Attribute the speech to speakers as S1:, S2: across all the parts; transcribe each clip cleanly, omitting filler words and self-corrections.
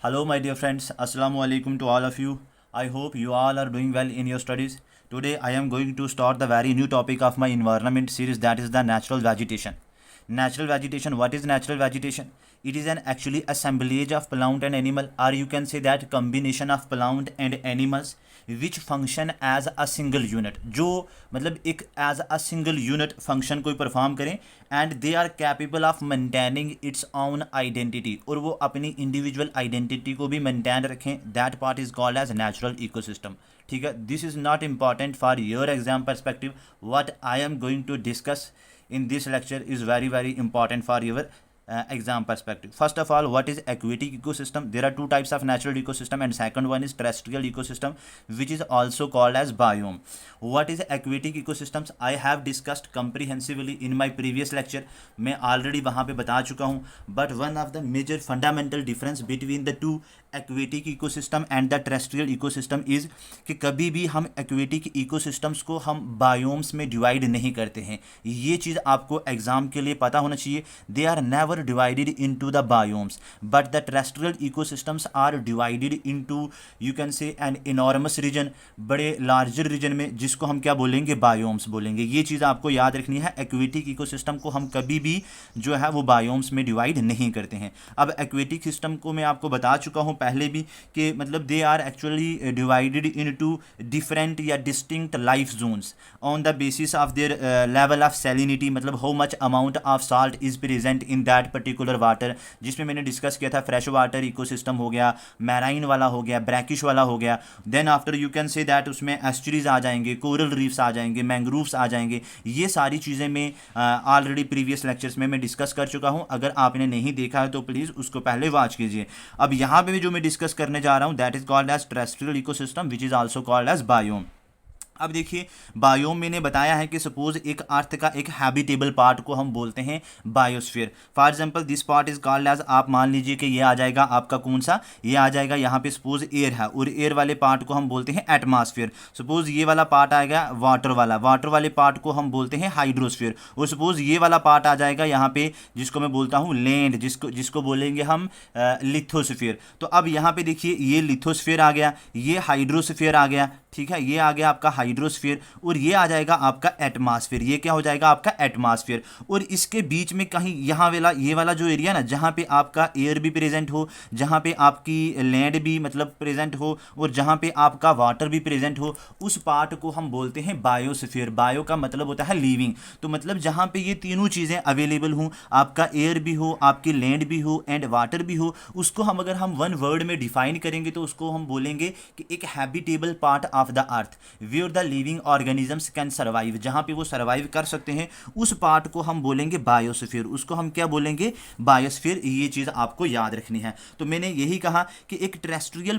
S1: Hello, my dear friends. Assalamu alaikum to all of you. I hope you all are doing well in your studies. Today, I am going to start the very new topic of my environment series, that is the natural vegetation. Natural vegetation. What is natural vegetation? It is an actually assemblage of plant and animal, or you can say that combination of plant and animals which function as a single unit, जो मतलब एक as a single unit function कोई perform करें and they are capable of maintaining its own identity, और वो अपनी individual identity को भी मेंटेन रखें. That part is called as natural ecosystem. ठीक है, this is not important for your exam perspective. What I am going to discuss in this lecture is very important for your exam perspective. First of all, what is aquatic ecosystem? There are two types of natural ecosystem, and second one is terrestrial ecosystem, which is also called as biome. What is aquatic ecosystems? I have discussed comprehensively in my previous lecture. मैं already वहाँ पे बता चुका हूँ. But one of the major fundamental difference between the two aquatic ecosystem and the terrestrial ecosystem is कि कभी भी हम एक्वेटिक इकोसिस्टम्स को हम बायोम्स में डिवाइड नहीं करते हैं. ये चीज़ आपको एग्जाम के लिए पता होना चाहिए. They are never divided into the biomes, but the terrestrial ecosystems are divided into you can say an enormous region, बड़े लार्जर रीजन में, जिसको हम क्या बोलेंगे, बायोम्स बोलेंगे. ये चीज़ आपको याद रखनी है. एक्वेटिक इकोसिस्टम को हम कभी भी जो है वो बायोम्स में डिवाइड नहीं करते हैं. अब एक्वेटिक सिस्टम को मैं आपको बता चुका हूँ पहले भी कि मतलब they are actually divided into different या distinct life zones on the basis of their level of salinity, मतलब how much amount of salt is present in that particular water. जिसमें मैंने डिस्कस किया था फ्रेश वाटर इकोसिस्टम हो गया, marine वाला हो गया, ब्रैकिश वाला हो गया. Then after you can say that उसमें एस्चुरीज आ जाएंगे, कोरल रीफ्स आ जाएंगे, मैंग्रोव्स आ जाएंगे. ये सारी चीज़ें मैं ऑलरेडी प्रीवियस लेक्चर्स में मैं डिस्कस कर चुका हूँ. अगर आपने नहीं देखा है तो प्लीज़ उसको पहले वॉच कीजिए. अब यहाँ पे भी जो मैं डिस्कस करने जा रहा हूँ that is called as terrestrial ecosystem, which is also called as biome. अब देखिए, बायोम मैंने बताया है कि सपोज एक अर्थ का एक हैबिटेबल पार्ट को हम बोलते हैं biosphere. For example this part is called as, आप मान लीजिए कि ये आ जाएगा आपका कौन सा, ये आ जाएगा यहाँ पे सपोज एयर है, और एयर वाले पार्ट को हम बोलते हैं एटमॉस्फेयर. सपोज ये वाला पार्ट आएगा वाटर वाला, वाटर वाले पार्ट को हम बोलते हैं हाइड्रोस्फीयर. और सपोज ये वाला पार्ट आ जाएगा यहाँ पे जिसको मैं बोलता हूँ लैंड, जिसको जिसको बोलेंगे हम लिथोस्फीयर. तो अब यहाँ पे देखिए, ये लिथोस्फीयर आ गया, ये हाइड्रोस्फीयर आ गया. ठीक है, ये आ गया आपका हाइड्रोस्फीयर, और ये आ जाएगा आपका एटमॉस्फेयर. ये क्या हो जाएगा आपका एटमॉस्फेयर. और इसके बीच में कहीं यहाँ वाला, ये वाला जो एरिया ना, जहाँ पे आपका एयर भी प्रेजेंट हो, जहाँ पे आपकी लैंड भी मतलब प्रेजेंट हो, और जहाँ पे आपका वाटर भी प्रेजेंट हो, उस पार्ट को हम बोलते हैं बायोस्फीयर. बायो का मतलब होता है लिविंग. तो मतलब जहाँ पे ये तीनों चीज़ें अवेलेबल हों, आपका एयर भी हो, आपकी लैंड भी हो, एंड वाटर भी हो, उसको हम अगर हम वन वर्ड में डिफाइन करेंगे तो उसको हम बोलेंगे कि एक habitable part of the earth where the living organisms can survive. जहां पे वो सर्वाइव कर सकते हैं, उस पार्ट को हम बोलेंगे बायोस्फीयर. उसको हम क्या बोलेंगे, बायोस्फीयर. ये चीज़ आपको याद रखनी है. तो मैंने यही कहा कि एक terrestrial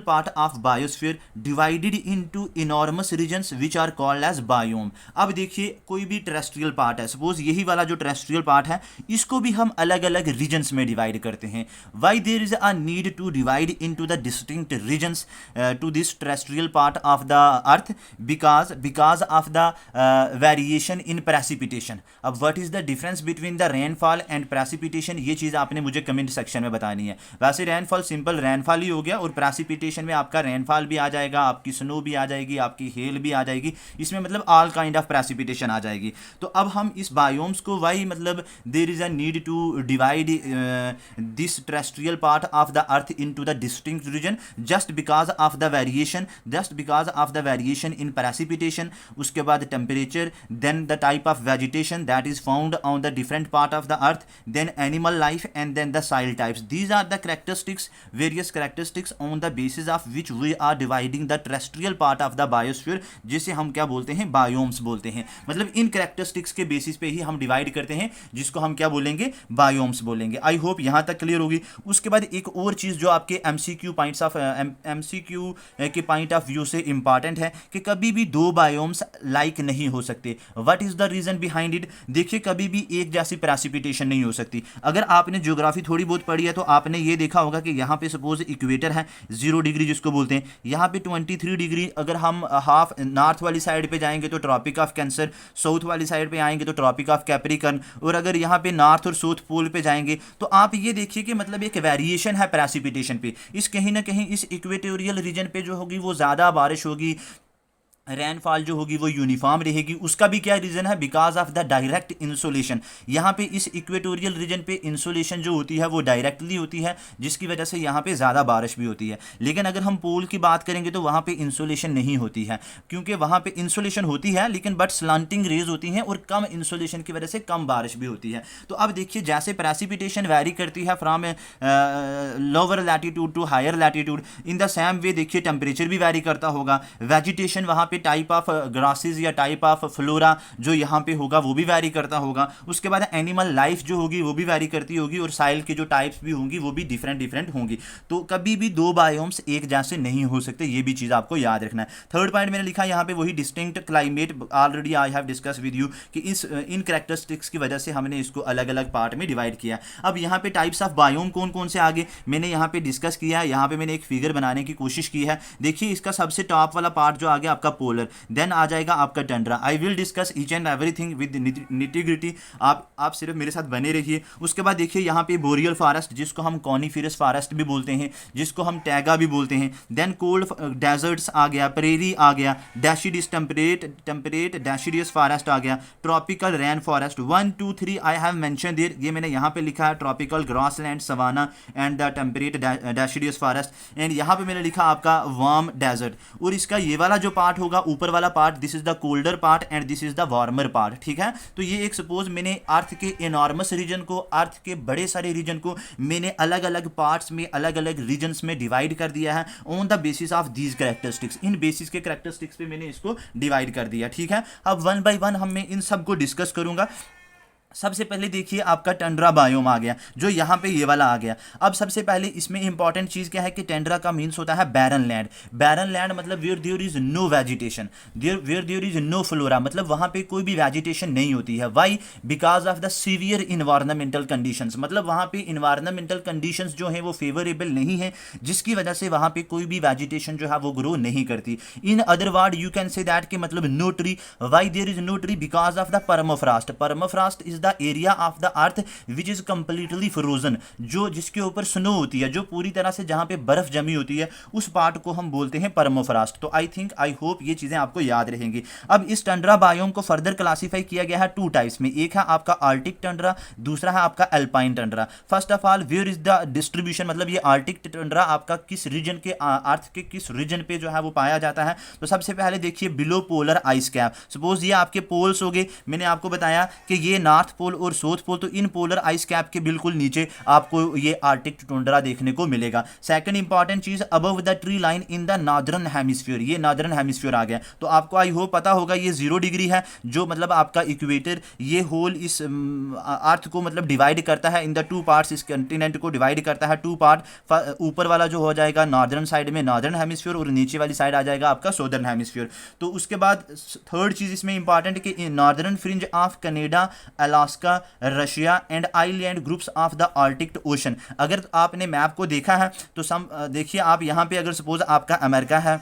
S1: part of biosphere divided into enormous regions which are called as biome. अब देखिए, कोई भी टेरेस्ट्रियल पार्ट है, सपोज यही वाला जो टेरेस्ट्रियल पार्ट है, इसको भी हम अलग अलग रीजन्स में डिवाइड करते हैं. Why there is a need to divide into the distinct regions to this terrestrial part of the earth? Because of the variation in precipitation. अब what is the difference between the rainfall and precipitation? ये चीज़ आपने मुझे comment section में बतानी है. वैसे rainfall simple rainfall ही हो गया, और प्रेसिपिटेशन में आपका रेनफॉल भी आ जाएगा, आपकी स्नो भी आ जाएगी, आपकी हेल भी आ जाएगी. इसमें मतलब ऑल काइंड ऑफ प्रेसिपिटेशन आ जाएगी. तो अब हम इस बायोम्स को वाई मतलब there is a need to divide this terrestrial part of the earth into the distinct region just because of the variation, just because of the variation in precipitation. उसके बाद temperature, then the type of vegetation that is found on the different part of the earth, then animal life, and then the soil types. These are the characteristics, various characteristics on the basis of which we are dividing the terrestrial part of the biosphere, जिसे हम क्या बोलते हैं, biomes बोलते हैं. मतलब इन characteristics के basis पे ही हम डिवाइड करते हैं, जिसको हम क्या बोलेंगे, बायोम्स बोलेंगे. आई होप यहाँ तक क्लियर होगी. उसके बाद एक और चीज़ जो आपके MCQ पॉइंट्स ऑफ MCQ के पॉइंट ऑफ व्यू से इंपॉर्टेंट है कि कभी भी दो बायोम्स लाइक नहीं हो सकते। What is the reason behind it? देखिए कभी भी एक जैसी प्रेसिपिटेशन नहीं हो सकती। अगर आपने ज्योग्राफी थोड़ी बहुत पढ़ी है तो आपने ये देखा होगा कि यहाँ पे सपोज इक्वेटर है 0 डिग्री जिसको बोलते हैं, यहाँ पे 23 डिग्री, अगर हम हाफ नॉर्थ वाली साइड पे जाएंगे तो ट्रॉपिक ऑफ कैंसर, साउथ वाली साइड पे आएंगे तो ट्रॉपिक ऑफ कैप्रिकॉर्न, और अगर यहाँ पे नॉर्थ और साउथ पोल पे जाएंगे तो आप ये देखिए कि मतलब एक वेरिएशन है प्रेसिपिटेशन पे। इस कहीं ना कहीं इस इक्वेटोरियल रीजन पे जो होगी वो ज़्यादा बारिश होगी, रेनफॉल जो होगी वो यूनिफॉर्म रहेगी। उसका भी क्या रीज़न है? Because of the direct insolation. यहाँ पे इस इक्वेटोरियल रीजन पे इंसोलेशन जो होती है वो डायरेक्टली होती है, जिसकी वजह से यहाँ पे ज़्यादा बारिश भी होती है। लेकिन अगर हम पोल की बात करेंगे तो वहाँ पे इंसोलेशन नहीं होती है, क्योंकि वहाँ पे इंसोलेशन होती है लेकिन बट स्लांटिंग रेज होती हैं और कम इंसोलेशन की वजह से कम बारिश भी होती है। तो अब देखिए जैसे प्रेसिपिटेशन वैरी करती है from lower latitude to higher latitude, in the same way देखिए टेम्परेचर भी वैरी करता होगा, वेजिटेशन वहाँ पे टाइप ऑफ ग्रासेस या टाइप ऑफ फ्लोरा जो यहाँ पे होगा वो भी वैरी करता होगा। उसके बाद एनिमल लाइफ जो होगी वो भी वैरी करती होगी, और साइल के जो टाइप्स भी होंगी वो भी डिफरेंट होंगी। तो कभी भी दो बायोम्स एक जैसे नहीं हो सकते, ये भी चीज़ आपको याद रखना है। थर्ड पॉइंट मैंने लिखा यहाँ पे वही distinct climate, already I have discuss with you कि इन कैरेक्टरिस्टिक्स की वजह से हमने इसको अलग अलग पार्ट में डिवाइड किया। अब यहाँ पे टाइप्स ऑफ बायोम कौन कौन से आगे मैंने यहाँ पे डिस्कस किया है। यहाँ पे मैंने एक फिगर बनाने की कोशिश की है। देखिए इसका सबसे टॉप वाला पार्ट जो आगे आपका पोलर, देन आ जाएगा आपका Tundra. I will discuss each and everything with nitty-gritty, आप सिर्फ मेरे साथ बने रहिए। उसके बाद देखिए यहाँ पे बोरियल फॉरेस्ट जिसको हम कॉनिफेरस फॉरेस्ट भी बोलते हैं, जिसको हम टैगा भी बोलते हैं। देन कोल्ड डेजर्ट्स आ गया, प्रेरी आ गया, डैशिडियस टेम्परेट डैशिडियस फॉरेस्ट आ गया, tropical rain forest 1 2 3 I have mention there, ये मैंने यहाँ पे लिखा है tropical grassland savanna and the temperate deciduous forest. And यहाँ पे मैंने लिखा आपका वार्म डेजर्ट। और इसका ये वाला जो पार्ट होगा ऊपर वाला part, this is the colder part and this is the warmer part, ठीक है। तो ये एक सपोज मैंने अर्थ के एनॉर्मस रीजन को, अर्थ के बड़े सारे रीजन को मैंने अलग अलग पार्ट्स में, अलग अलग रीजन्स में डिवाइड कर दिया है on the basis of these characteristics. In basis के कैरेक्टरिस्टिक्स पे मैंने इसको डिवाइड कर दिया, ठीक है। अब वन बाय वन हम मैं इन सबको डिस्कस करूंगा। सबसे पहले देखिए आपका टंड्रा बायोम आ गया, जो यहाँ पे ये वाला आ गया। अब सबसे पहले इसमें इंपॉर्टेंट चीज़ क्या है कि टंड्रा का मीन्स होता है बैरन लैंड। बैरन लैंड मतलब where there is no vegetation, where there is no flora, मतलब वहाँ पे कोई भी वेजिटेशन नहीं होती है। Why? Because of the severe environmental conditions, मतलब वहाँ पे इन्वायरमेंटल कंडीशंस जो है वो फेवरेबल नहीं है, जिसकी वजह से वहाँ पे कोई भी वेजिटेशन जो है वो ग्रो नहीं करती। In other word you can say that कि मतलब no tree. Why there is no tree? Because of the permafrost. Permafrost is the area of the earth which is completely frozen, जो जिसके ऊपर स्नो होती है, जो पूरी तरह से जहां पे बर्फ जमी होती है, उस पार्ट को हम बोलते हैं परमाफ्रॉस्ट। तो आई होप ये चीजें आपको याद रहेंगी। अब इस टंड्रा बायोम को फर्दर क्लासीफाई किया गया है 2 टाइप्स में। एक है आपका आर्टिक टंड्रा, दूसरा है आपका alpine tundra. First of all where is the distribution, मतलब ये आर्टिक टंड्रा आपका किस रीजन के, अर्थ के किस रीजन पे जो है वो पाया जाता है। तो सबसे पहले देखिए below polar ice cap. Suppose ये आपके पोल्स हो गए, मैंने आपको बताया कि ये नॉर्थ पोल और साउथ पोल, तो इन पोलर आइस कैप के बिल्कुल नीचे आपको ये आर्टिक टुंड्रा देखने को मिलेगा। सेकंड इंपॉर्टेंट चीज, above the tree line in the northern hemisphere, ये नॉर्दर्न हेमिस्फीयर आ गया। तो आपको आई होप पता होगा ये 0 डिग्री है, जो मतलब आपका इक्वेटर ये होल इस अर्थ को मतलब डिवाइड करता है इन द 2 पार्ट्स, इस कंटिनेंट को डिवाइड करता है 2 पार्ट। ऊपर वाला जो हो जाएगा नॉर्दर्न साइड में नॉर्दर्न हेमिस्फीयर, और नीचे वाली साइड आ जाएगा आपका सौदर्न हेमिस्फीयर। तो उसके बाद थर्ड चीज इसमें इंपॉर्टेंट कि northern fringe of Canada, Alaska, Russia and island groups of the Arctic ocean. अगर आपने मैप को देखा है तो देखिए आप यहाँ पे अगर सपोज आपका अमेरिका है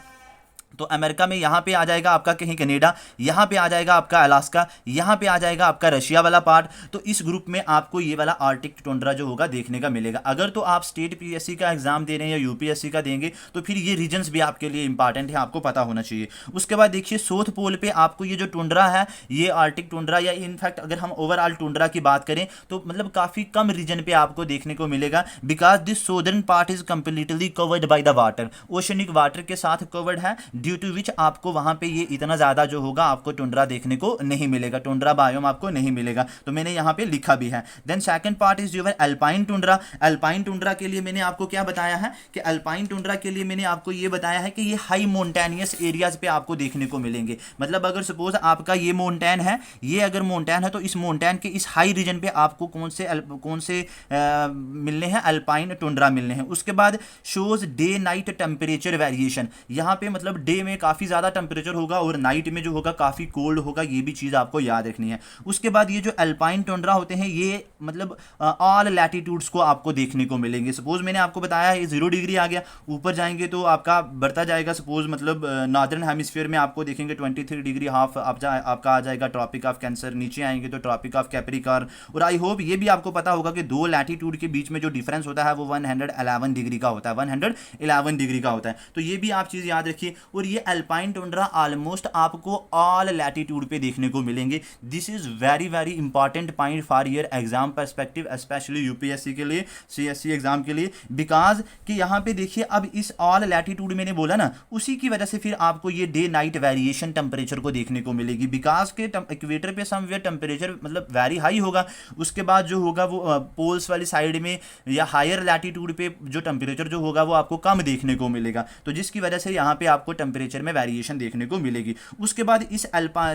S1: तो अमेरिका में यहाँ पे आ जाएगा आपका कहीं कनाडा, यहाँ पे आ जाएगा आपका अलास्का, यहाँ पे आ जाएगा आपका रशिया वाला पार्ट। तो इस ग्रुप में आपको ये वाला आर्टिक टुंड्रा जो होगा देखने का मिलेगा। अगर तो आप स्टेट पीएससी का एग्जाम दे रहे हैं या यूपीएससी का देंगे तो फिर ये रीजन्स भी आपके लिए इंपॉर्टेंट है, आपको पता होना चाहिए। उसके बाद देखिए साउथ पोल पे आपको ये जो टुंड्रा है, ये आर्टिक टुंड्रा, या इनफैक्ट अगर हम ओवरऑल टुंड्रा की बात करें तो मतलब काफ़ी कम रीजन पे आपको देखने को मिलेगा, because this southern part is completely covered by the water, oceanic water के साथ कवर्ड है। ड्यू टू विच आपको वहाँ पे ये इतना ज़्यादा जो होगा आपको टुंड्रा देखने को नहीं मिलेगा, टुंड्रा बायोम आपको नहीं मिलेगा। तो मैंने यहाँ पे लिखा भी है। Then second part is your alpine tundra. Alpine tundra के लिए मैंने आपको क्या बताया है कि अल्पाइन टुंड्रा के लिए मैंने आपको ये बताया है कि ये हाई माउंटेनियस एरियाज पे आपको देखने को मिलेंगे। मतलब अगर सपोज आपका ये माउंटेन है, ये अगर माउंटेन है तो इस माउंटेन के इस हाई रीजन पे आपको कौन से मिलने हैं, अल्पाइन टुंड्रा मिलने हैं। उसके बाद shows day night temperature variation, यहाँ पे मतलब डे में काफ़ी ज़्यादा टेम्परेचर होगा और नाइट में जो होगा काफ़ी कोल्ड होगा, ये भी चीज़ आपको याद रखनी है। उसके बाद ये जो अल्पाइन टुंड्रा होते हैं ये मतलब ऑल लैटिट्यूड्स को आपको देखने को मिलेंगे। सपोज मैंने आपको बताया ये 0 डिग्री आ गया, ऊपर जाएंगे तो आपका बढ़ता जाएगा। सपोज मतलब नॉर्दर्न हेमिस्फीयर में आपको देखेंगे 23 डिग्री हाफ आपका आ जाएगा ट्रॉपिक ऑफ कैंसर, नीचे आएंगे तो ट्रॉपिक ऑफ कैप्रिकॉर्न। और आई होप ये भी आपको पता होगा कि दो लैटिट्यूड के बीच में जो डिफरेंस होता है वो 111 डिग्री का होता है, 111 डिग्री का होता है। तो ये भी आप चीज़ याद रखिए। और ये अल्पाइन टुंड्रा ऑलमोस्ट आपको ऑल लैटिट्यूड पे देखने को मिलेंगे। This is very very important point for your exam perspective, specially UPSC के लिए, सीएससी एग्जाम के लिए। बिकॉज कि यहाँ पे देखिए अब इस ऑल लैटिट्यूड मैंने बोला ना, उसी की वजह से फिर आपको ये डे नाइट वेरिएशन टेम्परेचर को देखने को मिलेगी। बिकॉज के इक्वेटर पे समवेयर टेम्परेचर मतलब वेरी हाई होगा, उसके बाद जो होगा वो पोल्स वाली साइड में या हायर लैटिट्यूड पे जो टेम्परेचर जो होगा वो आपको कम देखने को मिलेगा, तो जिसकी वजह से यहाँ पे आपको टेम्परेचर में वेरिएशन देखने को मिलेगी। उसके बाद इस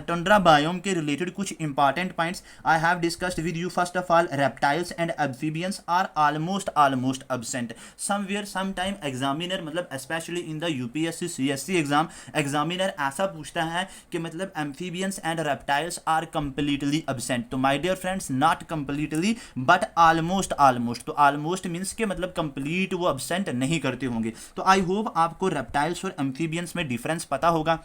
S1: टुंड्रा बायोम के रिलेटेड कुछ important points I have discussed with you. First of all, reptiles and amphibians are almost absent somewhere sometime. Examiner मतलब specially in the UPSC CSC exam, examiner ऐसा पूछता है कि मतलब amphibians and reptiles are completely absent. तो my dear friends, not completely but almost. तो almost means के मतलब कंप्लीट वो एब्सेंट नहीं करते होंगे। तो आई होप आपको रेप्टाइल्स और एम्फीबियंस में डिफरेंस पता होगा।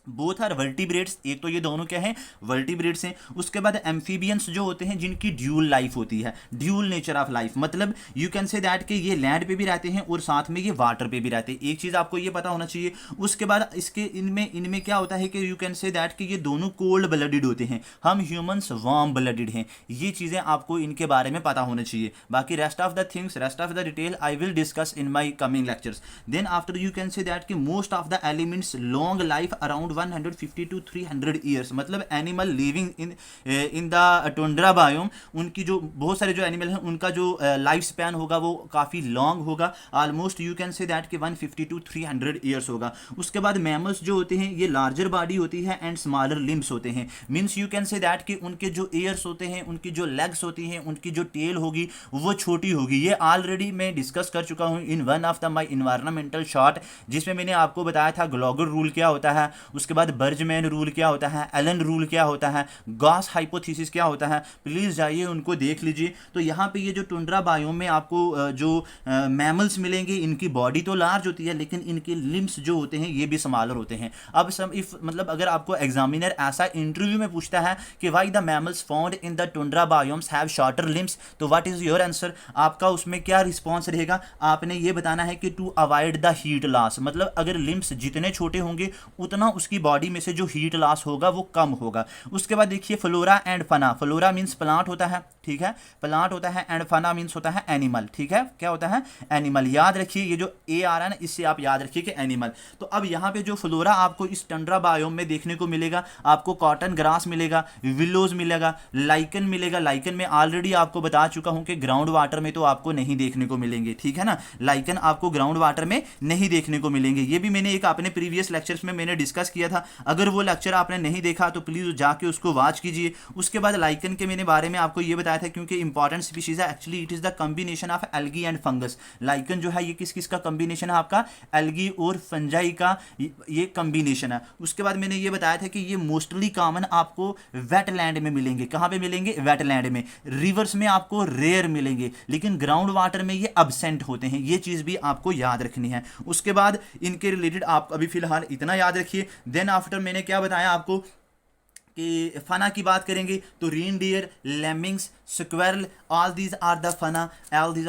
S1: बोथ आर वर्टिब्रेट्स, एक तो ये दोनों क्या हैं, वर्टिब्रेट्स हैं। उसके बाद एम्फीबियंस जो होते हैं जिनकी ड्यूल लाइफ होती है, ड्यूल नेचर ऑफ लाइफ, मतलब यू कैन से दैट कि ये लैंड पे भी रहते हैं और साथ में ये वाटर पे भी रहते हैं। एक चीज़ आपको ये पता होना चाहिए। उसके बाद इसके इनमें क्या होता है कि यू कैन से दैट कि ये दोनों कोल्ड ब्लडेड होते हैं, हम ह्यूमंस वार्म ब्लडेड हैं। ये चीज़ें आपको इनके बारे में पता होना चाहिए। बाकी rest of the things, rest of the detail I will discuss in my coming lectures. Then after you can say that कि most of the elements long life around 150 to 300 years, मतलब animal living in the tundra biome, उनकी जो बहुत सारे जो animal हैं उनका जो लाइफ स्पैन होगा वो काफ़ी लॉन्ग होगा, almost you can say that कि 150 to 300 ईयर्स होगा। उसके बाद मैमल्स जो होते हैं ये लार्जर बॉडी होती है एंड स्मॉलर लिम्स होते हैं, means you can say that कि उनके जो ईयर्स होते हैं, उनकी जो लेग्स होती हैं, उनकी जो टेल होगी वो छोटी होगी। ये ऑलरेडी मैं डिस्कस कर चुका हूँ in one of the my environmental short, जिसमें मैंने आपको बताया था ग्लोगर रूल क्या होता है, उसके बाद बर्जमैन रूल क्या होता है, एलन रूल क्या होता है, गॉस हाइपोथेसिस क्या होता है। प्लीज़ जाइए उनको देख लीजिए। तो यहाँ पे ये जो टुंड्रा बायोम में आपको जो मैमल्स मिलेंगे, इनकी बॉडी तो लार्ज होती है लेकिन इनके लिम्स जो होते हैं ये भी स्मॉलर होते हैं। अब मतलब अगर आपको एग्जामिनर ऐसा इंटरव्यू में पूछता है कि why the mammals found in the tundra biomes have shorter limbs, तो व्हाट इज योर आंसर? आपका उसमें क्या रिस्पॉन्स रहेगा? आपने ये बताना है कि to avoid the heat loss, मतलब अगर लिम्स जितने छोटे होंगे उतना उसकी बॉडी में से जो हीट लॉस होगा वो कम होगा। उसके बाद देखिए flora and fauna, flora means plant होता है, ठीक है, प्लांट होता है, एंड फना मीन्स होता है एनिमल, ठीक है, क्या होता है? एनिमल। याद रखिए ये जो ए आ रहा है ना, इससे आप याद रखिए कि एनिमल। तो अब यहाँ पे जो फ्लोरा आपको इस टंड्रा बायोम में देखने को मिलेगा, आपको कॉटन ग्रास मिलेगा, विलोज मिलेगा, लाइकन मिलेगा। लाइकन में ऑलरेडी आपको बता चुका हूँ कि ग्राउंड वाटर में तो आपको नहीं देखने को मिलेंगे, ठीक है ना, लाइकन आपको ग्राउंड वाटर में नहीं देखने को मिलेंगे। ये भी मैंने एक अपने प्रीवियस लेक्चर्स में मैंने डिस्कस किया था, अगर वो लेक्चर आपने नहीं देखा तो प्लीज जाके उसको वॉच कीजिए। उसके बाद लाइकन के मैंने बारे में आपको ये बताया था क्योंकि इंपॉर्टेंट स्पीशीज है, actually it is the combination of algae and fungus. Lichen जो है ये किस किस का कॉम्बिनेशन है? आपका एल्गी और फंजाई का ये कॉम्बिनेशन है। उसके बाद मैंने ये बताया था कि ये मोस्टली कॉमन आपको वेटलैंड में मिलेंगे। कहाँ पे मिलेंगे? वेटलैंड में। रिवर्स में आपको रेयर मिलेंगे, लेकिन ग्राउंड वाटर में ये एब्सेंट होते हैं। ये चीज़ भी आपको याद रखनी है। उसके बाद इनके रिलेटेड आप अभी फिलहाल इतना याद रखिए। देन आफ्टर मैंने क्या बताया आपको कि फना की बात करेंगे तो reindeer, lemmings, squirrel, all these are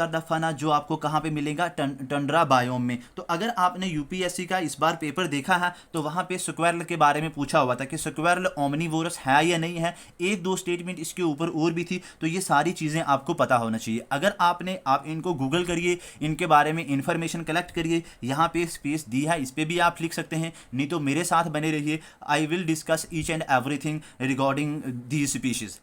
S1: the fauna जो आपको कहाँ पे मिलेगा, टंड्रा बायोम में। तो अगर आपने यूपीएससी का इस बार पेपर देखा है तो वहाँ पे स्क्वेरल के बारे में पूछा हुआ था कि स्क्वेरल ओमनीवोरस है या नहीं है, एक दो स्टेटमेंट इसके ऊपर और भी थी। तो ये सारी चीज़ें आपको पता होना चाहिए। अगर आप इनको गूगल करिए, इनके बारे में इंफॉर्मेशन कलेक्ट करिए, यहाँ पे स्पेस दी है, इस पर भी आप लिख सकते हैं, नहीं तो मेरे साथ बने रहिए। आई will discuss each and everything regarding these species.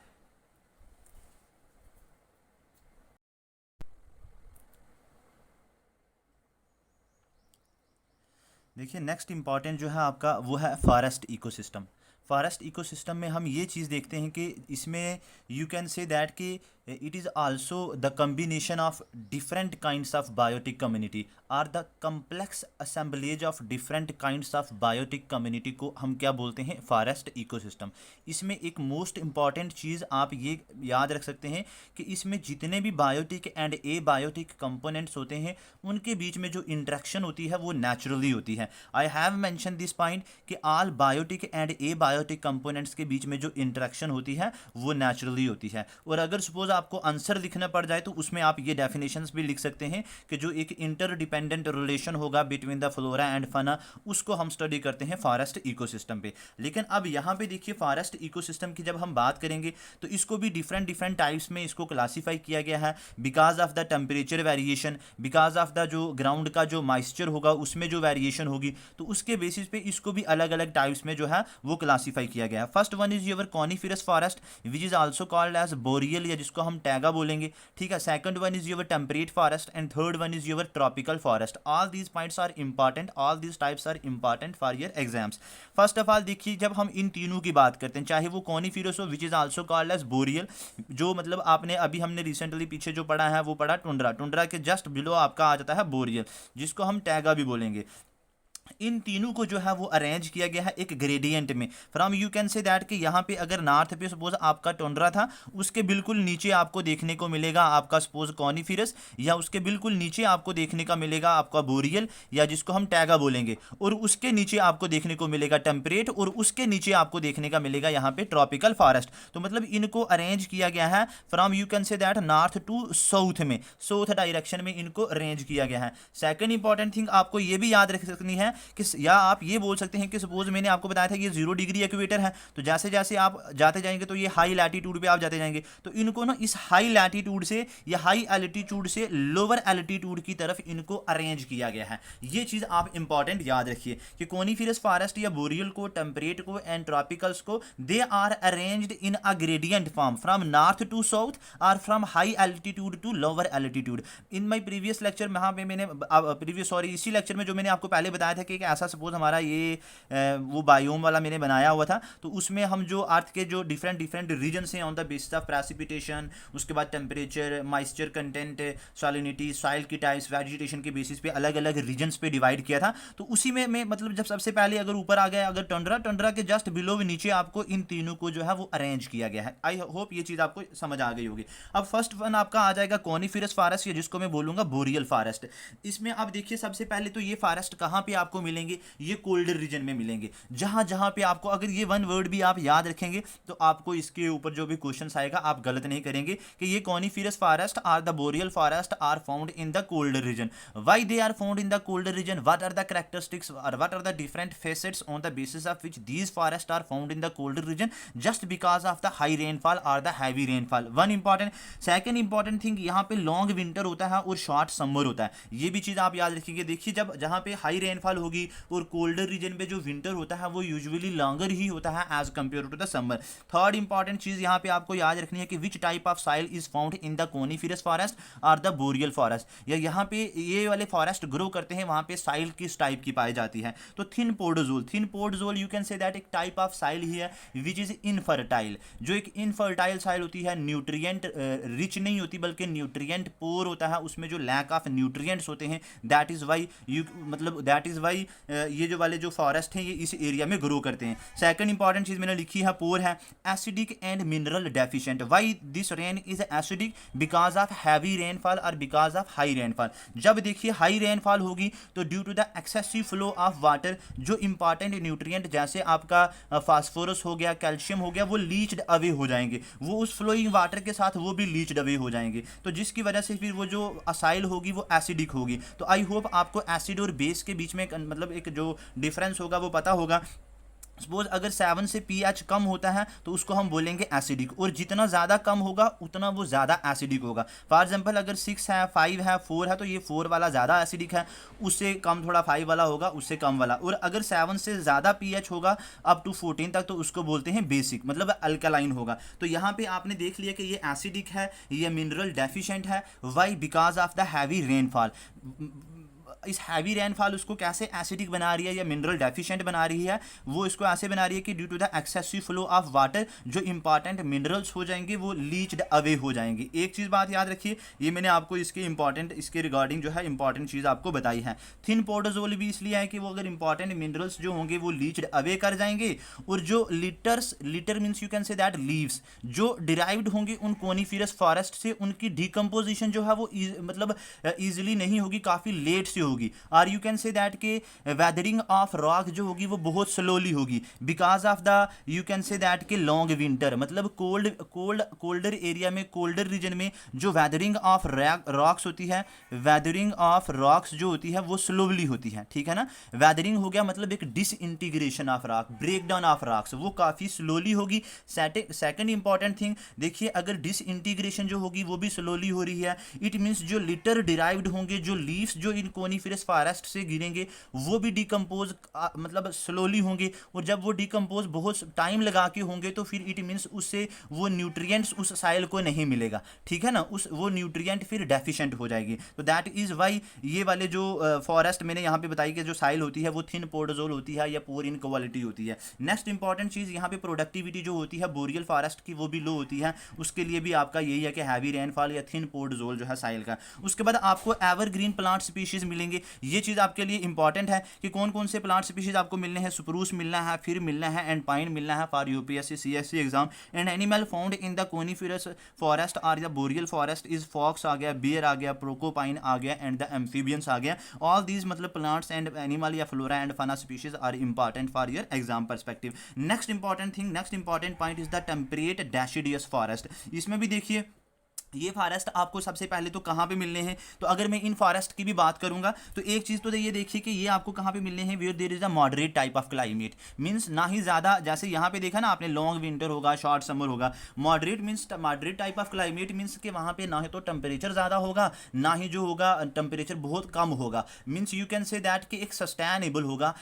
S1: देखिए नेक्स्ट इंपॉर्टेंट जो है आपका वो है फॉरेस्ट इकोसिस्टम। फॉरेस्ट इकोसिस्टम में हम ये चीज़ देखते हैं कि इसमें यू कैन से दैट कि it is also the combination of different kinds of biotic community or the complex assemblage of different kinds of biotic community को हम क्या बोलते हैं, फॉरेस्ट इकोसिस्टम। इसमें एक मोस्ट इंपॉर्टेंट चीज़ आप ये याद रख सकते हैं कि इसमें जितने भी biotic and abiotic components होते हैं उनके बीच में जो इंट्रैक्शन होती है वो नेचुरली होती है। I have mention this point कि all biotic and abiotic components के बीच में जो इंट्रैक्शन होती है वो नेचुरली होती है। और अगर सपोज आपको आंसर लिखना पड़ जाए तो उसमें आप ये डेफिनेशंस भी लिख सकते हैं कि जो एक इंटरडिपेंडेंट रिलेशन होगा बिटवीन द फ्लोरा एंड फना, उसको हम स्टडी करते हैं फॉरेस्ट इकोसिस्टम पे। लेकिन अब यहाँ पे देखिए फॉरेस्ट इकोसिस्टम की जब हम बात करेंगे तो इसको भी डिफरेंट डिफरेंट टाइप्स में इसको क्लासीफाई किया गया है because of the temperature variation, because of the जो ग्राउंड का जो मॉइस्चर होगा उसमें जो वेरिएशन होगी, तो उसके बेसिस पे इसको भी अलग अलग टाइप्स में जो है वो क्लासीफाई किया गया है। First one is your coniferous forest which is also called as boreal या जिसको हम टैगा बोलेंगे, ठीक है। Second one is your temperate forest and third one is your tropical forest. All these points are important, all these types are important for your exams. First of all देखिए जब हम इन तीनों की बात करते हैं, चाहे वो कॉनिफेरस हो which is also called as boreal, जो मतलब आपने अभी हमने रिसेंटली पीछे जो पढ़ा है वो पढ़ा टुंड्रा, टुंड्रा के जस्ट बिलो आपका आ जाता है बोरियल जिसको हम टैगा भी बोलेंगे। इन तीनों को जो है वो अरेंज किया गया है एक ग्रेडियंट में। From you can say that कि यहाँ पे अगर नॉर्थ पे सपोज आपका टुंड्रा था, उसके बिल्कुल नीचे आपको देखने को मिलेगा आपका सपोज कॉनिफेरस, या उसके बिल्कुल नीचे आपको देखने का मिलेगा आपका बोरियल या जिसको हम टैगा बोलेंगे, और उसके नीचे आपको देखने को मिलेगा टेम्परेट, और उसके नीचे आपको देखने का मिलेगा यहाँ पे ट्रॉपिकल फॉरेस्ट। तो मतलब इनको अरेंज किया गया है from you can say that north to south में, साउथ डायरेक्शन में इनको अरेंज किया गया है। सेकंड इंपॉर्टेंट थिंग आपको ये भी याद रख सकनी है कि या आप ये बोल सकते हैं कि सपोज मैंने आपको बताया था कि ये 0 डिग्री इक्वेटर है, तो जैसे जैसे आप जाते जाएंगे तो ये हाई लैटिट्यूड पे आप जाते जाएंगे, तो इनको ना इस हाई लैटिट्यूड से या हाई एल्टीट्यूड से लोअर एल्टीट्यूड की तरफ इनको अरेंज किया गया है। ये चीज़ आप इंपॉर्टेंट याद रखिए कि कॉनिफेरस फॉरेस्ट या बोरियल को, टेम्परेट को एंड ट्रॉपिकल्स को, they are arranged in a gradient form from north to south और from high altitude to lower altitude. In my previous lecture में यहाँ पे मैंने इसी लेक्चर में जो मैंने आपको पहले बताया था कि ऐसा सपोज हमारा ये वो बायोम वाला मैंने बनाया हुआ था, तो उसमें हम जो अर्थ के जो डिफरेंट डिफरेंट रीजन्स हैं on the basis of precipitation, उसके बाद टेम्परेचर, मॉइस्चर कंटेंट, सॉलिनिटी, सॉइल की टाइप्स, वेजिटेशन के बेसिस पे अलग अलग रीजन्स पे डिवाइड किया था। तो उसी में मैं मतलब जब सबसे पहले अगर ऊपर आ गया अगर टंड्रा के जस्ट बिलो नीचे आपको इन तीनों को जो है वो अरेंज किया गया है। आई होप ये चीज़ आपको समझ आ गई होगी। अब फर्स्ट वन आपका आ जाएगा कॉनिफेरस फॉरेस्ट या जिसको मैं बोलूँगा बोरियल फॉरेस्ट। इसमें आप देखिए सबसे पहले तो ये फॉरेस्ट कहाँ पे आपको मिलेंगे, ये कोल्डर रीजन में मिलेंगे। जहां जहां पे आपको अगर ये वन वर्ड भी आप याद रखेंगे तो आपको इसके ऊपर जो भी क्वेश्चन आएगा आप गलत नहीं करेंगे कि ये coniferous forest are the boreal forest are found in the colder region. Why they are found in the colder region, what are the characteristics और what are the different facets on the basis of which these forest are found in the colder region, just because of the high rainfall और the heavy rainfall. One important. Second important thing, यहाँ पे long winter होता है और short summer होता है, ये भी चीज़ आप याद रखिएगा। देखिए जब जहाँ पे हाई रेनफॉल होगी और कोल्डर रीजन पे जो विंटर होता है वो यूजुअली लॉन्गर ही होता है as compare to the summer. Third important चीज यहाँ पे आपको याद रखनी है कि which type of soil is found in the coniferous forest और द बोरियल फॉरेस्ट, या यहाँ पे ये वाले फॉरेस्ट ग्रो करते हैं वहाँ पे सॉइल किस टाइप की पाई जाती है। तो thin podzol you can say that एक टाइप ऑफ सॉइल ही है विच इज इनफर्टाइल। जो एक इनफर्टाइल सॉइल होती है, न्यूट्रिएंट रिच नहीं होती बल्कि न्यूट्रिएंट पोर होता है, उसमें जो लैक ऑफ न्यूट्रिएंट्स होते हैं, दैट इज वाई वाई ये जो वाले जो फॉरेस्ट हैं ये इस एरिया में ग्रो करते हैं। सेकंड इंपॉर्टेंट चीज़ मैंने लिखी है पोर है acidic and mineral deficient. Why this rain is acidic? Because of heavy rainfall और बिकॉज ऑफ हाई रेनफॉल। जब देखिए हाई रेनफॉल होगी तो due to the excessive flow of water जो इंपॉर्टेंट न्यूट्रिएंट जैसे आपका फास्फोरस हो गया, कैल्शियम हो गया, वो लीच्ड अवे हो जाएंगे, वो उस फ्लोइंग वाटर के साथ वो भी लीच्ड अवे हो जाएंगे, तो जिसकी वजह से फिर वो जो असाइल होगी वो एसिडिक होगी। तो आई होप आपको एसिड और बेस के बीच में मतलब एक जो डिफरेंस होगा वो पता होगा। सपोज अगर 7 से pH कम होता है तो उसको हम बोलेंगे एसिडिक, और जितना ज़्यादा कम होगा उतना वो ज़्यादा एसिडिक होगा। फॉर एग्जांपल अगर 6 है, 5 है, 4 है तो ये 4 वाला ज़्यादा एसिडिक है, उससे कम थोड़ा 5 वाला होगा, उससे कम वाला। और अगर 7 से ज़्यादा pH होगा अप टू 14 तक तो उसको बोलते हैं बेसिक, मतलब अल्कलाइन होगा। तो यहाँ पे आपने देख लिया कि ये एसिडिक है, ये मिनरल डेफिशिएंट है। Why? Because of the heavy rainfall. इस हैवी रेनफॉल उसको कैसे एसिडिक बना रही है या मिनरल डेफिशिएंट बना रही है? वो इसको ऐसे बना रही है कि due to the excessive flow of water जो इंपॉर्टेंट मिनरल्स हो जाएंगे वो लीच्ड अवे हो जाएंगे। एक चीज़ बात याद रखिए, ये मैंने आपको इसके इंपॉर्टेंट इसके रिगार्डिंग जो है इंपॉर्टेंट चीज़ आपको बताई है। थिन पोर्टोजोल भी इसलिए है कि वो अगर इंपॉर्टेंट मिनरल्स जो होंगे वो लीच्ड अवे कर जाएंगे, और जो litre means you can say that leaves जो डिराइव्ड होंगे उन कोनिफेरस फॉरेस्ट से, उनकी डिकम्पोजिशन जो है वो मतलब ईजिली नहीं होगी, काफ़ी लेट से होगी। और यू कैन से दैट के वेदरिंग ऑफ रॉक जो होगी वो बहुत स्लोली होगी because of the you can say that के लॉन्ग विंटर, मतलब कोल्डर एरिया में, कोल्डर रीजन में जो वेदरिंग ऑफ रॉक्स होती है, वेदरिंग ऑफ रॉक्स जो होती है वो स्लोली होती है, ठीक है ना। वेदरिंग हो गया मतलब एक disintegration of rock, break down of rocks, वो काफ़ी स्लोली होगी। सेकंड इंपॉर्टेंट थिंग देखिए, अगर डिसइंटीग्रेशन जो होगी वो भी स्लोली हो रही है, इट मीन्स जो लिटर डिराइव्ड होंगे, जो लीव्स जो इन कोनिफेरस फॉरेस्ट से गिरेंगे वो भी डिकम्पोज मतलब स्लोली होंगे, और जब वो डिकम्पोज बहुत टाइम लगा के होंगे तो फिर इट मीन्स उससे वो न्यूट्रिएंट्स उस साइल को नहीं मिलेगा, ठीक है ना, उस वो न्यूट्रिएंट फिर डेफिशिएंट हो जाएगी। तो दैट इज़ वाई ये वाले जो फॉरेस्ट मैंने यहाँ पे बताई कि जो साइल होती है वो थिन पोर्टोजोल होती है या पोर इन क्वालिटी होती है। नेक्स्ट इंपॉर्टेंट चीज़ यहाँ पे प्रोडक्टिविटी जो होती है बोरियल फॉरेस्ट की वो भी लो होती है, उसके लिए भी आपका यही है कि हैवी रेनफॉल या थिन पोर्टोजोल जो है साइल का। उसके बाद आपको एवरग्रीन प्लांट स्पीशीज मिलेंगे। ये चीज़ आपके लिए इंपॉर्टेंट है कि कौन कौन से प्लांट स्पीशीज आपको मिलने हैं। स्प्रूस मिलना है, फिर मिलना है एंड पाइन मिलना है for UPSC CSC exam. And animal found in the coniferous forest और the boreal forest is fox आ गया, बियर आ गया, प्रोकोपाइन आ गया एंड द एम्फीबियंस आ गया। ऑल दीज मतलब प्लांट्स एंड एनिमल या flora and fauna species are important for your exam perspective. Next important thing, next important point is the temperate deciduous forest. इसमें भी देखिए ये फॉरेस्ट आपको सबसे पहले तो कहाँ पे मिलने हैं, तो अगर मैं इन फॉरेस्ट की भी बात करूंगा तो एक चीज़ तो ये देखिए कि ये आपको कहाँ पे मिलने हैं, where there is a moderate type of climate, means ना ही ज़्यादा, जैसे यहाँ पे देखा ना आपने लॉन्ग विंटर होगा, शॉर्ट समर होगा। Moderate means moderate type of climate means कि वहाँ पे ना ही तो टेम्परेचर ज़्यादा होगा ना ही जो होगा टेम्परेचर बहुत कम होगा, means you can say that कि एक सस्टेनेबल होगा,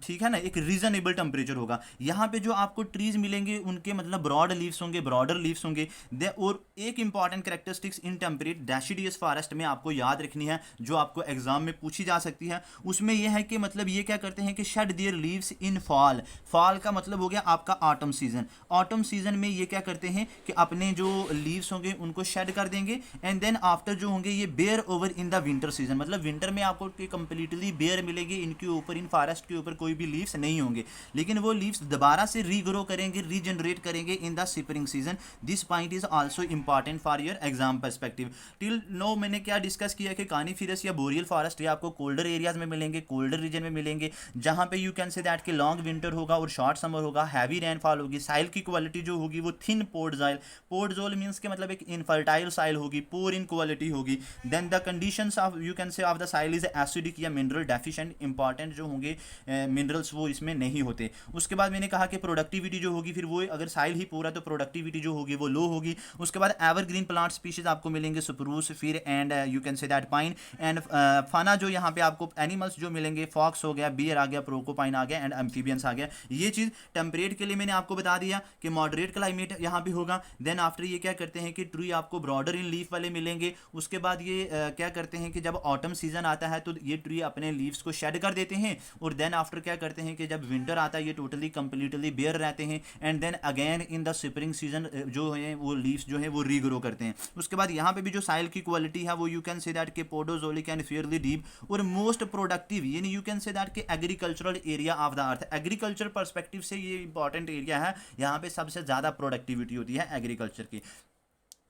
S1: ठीक है ना, एक रीजनेबल टेम्परेचर होगा। यहाँ पे जो आपको ट्रीज मिलेंगे उनके मतलब ब्रॉड लीव्स होंगे, ब्रॉडर लीव्स होंगे। और एक important characteristics in temperate deciduous forest में आपको याद रखनी है, जो आपको एग्जाम में पूछी जा सकती है, उसमें यह है कि मतलब ये क्या करते हैं कि shade there leaves in fall. Fall का मतलब हो गया आपका ऑटम सीजन। ऑटम सीजन में ये क्या करते हैं कि अपने जो लीव्स होंगे उनको शेड कर देंगे, एंड देन आफ्टर जो होंगे ये bare over in the winter season, मतलब विंटर में आपको कंप्लीटली बेयर मिलेगी, इनके ऊपर, इन फॉरेस्ट के ऊपर कोई भी लीव्स नहीं होंगे, लेकिन वो लीव्स दोबारा से रीग्रो करेंगे, रीजनरेट करेंगे in the spring season. This point is also important for your exam perspective. Till now मैंने क्या डिस्कस किया कि कानिफेरस या बोरियल फॉरेस्ट ये आपको कोल्डर एरियाज में मिलेंगे, कोल्डर रीजन में मिलेंगे, जहां पे यू कैन से दैट कि लॉन्ग विंटर होगा और शॉर्ट समर होगा, हैवी रेनफॉल होगी, साइल की क्वालिटी जो होगी वो थिन पोर्टजोल। पोर्टजोल मींस के मतलब एक इनफर्टाइल साइल होगी, पोर इन क्वालिटी होगी। Then the conditions of you can say of the soil is acidic या मिनरल डेफिशिएंट, इंपॉर्टेंट जो होंगे मिनरल्स वो इसमें नहीं होते। उसके बाद मैंने कहा कि प्रोडक्टिविटी जो होगी, फिर वो अगर साइल ही पूरा तो प्रोडक्टिविटी जो होगी वो लो होगी। उसके बाद एवरग्रीन प्लांट स्पीशीज आपको मिलेंगे, स्प्रूस, फिर and you can say that pine and फाना जो यहाँ पे आपको एनिमल्स जो मिलेंगे, फॉक्स हो गया, बियर आ गया, प्रोकोपाइन आ गया एंड एम्फीबियंस आ गया। ये चीज़ टेम्परेट के लिए मैंने आपको बता दिया कि मॉडरेट क्लाइमेट यहाँ पे होगा। देन आफ्टर ये क्या करते हैं कि ट्री आपको ब्रॉडर इन लीफ वाले मिलेंगे। उसके बाद ये क्या करते हैं कि जब ऑटम सीजन आता है तो ये ट्री अपने लीव्स को शेड कर देते हैं, और देन आफ्टर क्या करते हैं कि जब विंटर आता है ये टोटली कंप्लीटली बेयर रहते हैं, and then again in the spring season जो है वो लीव्स जो है वो रीग्रो करते हैं। हैं। उसके बाद यहाँ पे भी जो साइल की क्वालिटी है वो यू कैन से दैट के पोडोजोलिक एंड फेयरली डीप और मोस्ट प्रोडक्टिव, यानी यू कैन से दैट के agricultural area of the earth. Agriculture perspective से ये इंपॉर्टेंट एरिया है, यहाँ पे सबसे ज़्यादा प्रोडक्टिविटी होती है एग्रीकल्चर की।